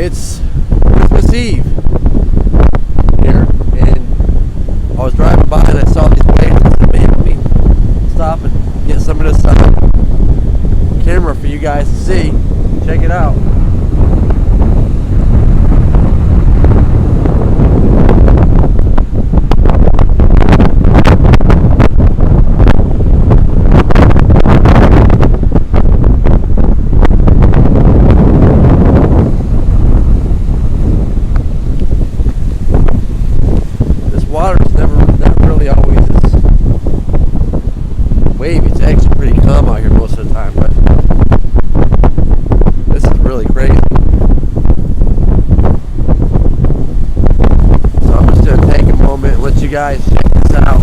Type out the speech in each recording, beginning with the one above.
It's Christmas Eve here, and I was driving by and I saw these waves and I said, man, let me stop and get some of this camera for you guys to see. Check it out. Water's not really always this wavy. It's actually pretty calm out here most of the time, but this is really crazy. So I'm just going to take a moment and let you guys check this out.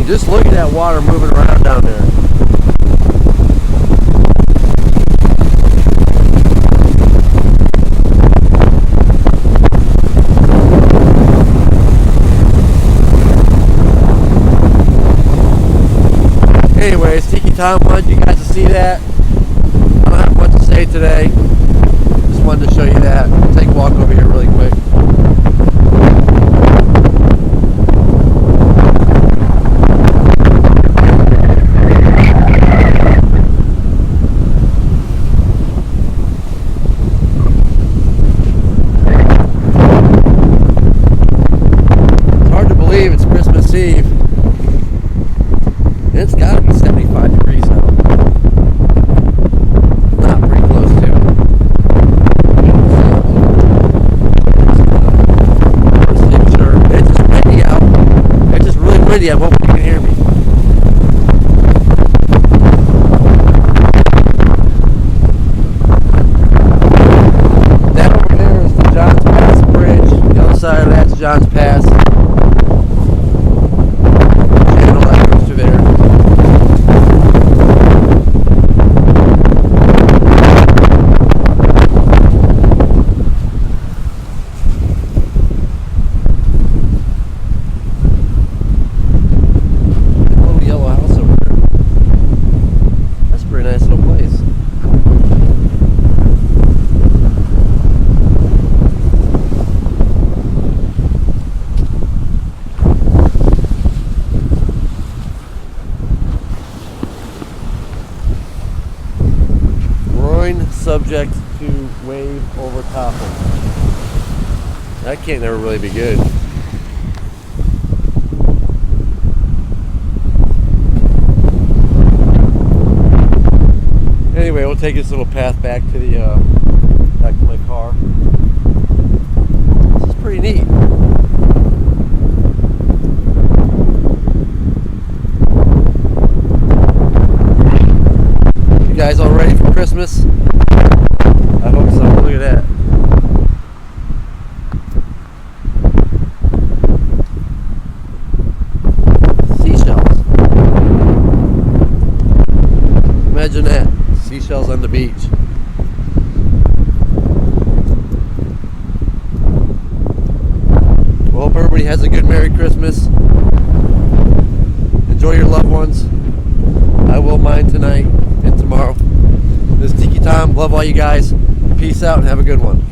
Just look at that water moving around down there. Anyways, Tiki Tom wanted you guys to see that. I don't have much to say today. Just wanted to show you that. Take a walk over here really quick. It's Christmas Eve. It's got to be 75 degrees now. Not pretty close to. Sure. It's just windy out. It's just really windy. I hope you can hear me. That over there is the Johns Pass Bridge. The other side of that's Johns Pass. Subject to wave overtopping. That can't never really be good. Anyway, we'll take this little path back to the back to my car. This is pretty neat. You guys all ready for Christmas? I hope so. Look at that. Seashells. Imagine that. Seashells on the beach. Well, hope everybody has a good Merry Christmas. Enjoy your loved ones. I will mine tonight and tomorrow. This is Tiki Tom. Love all you guys. Peace out and have a good one.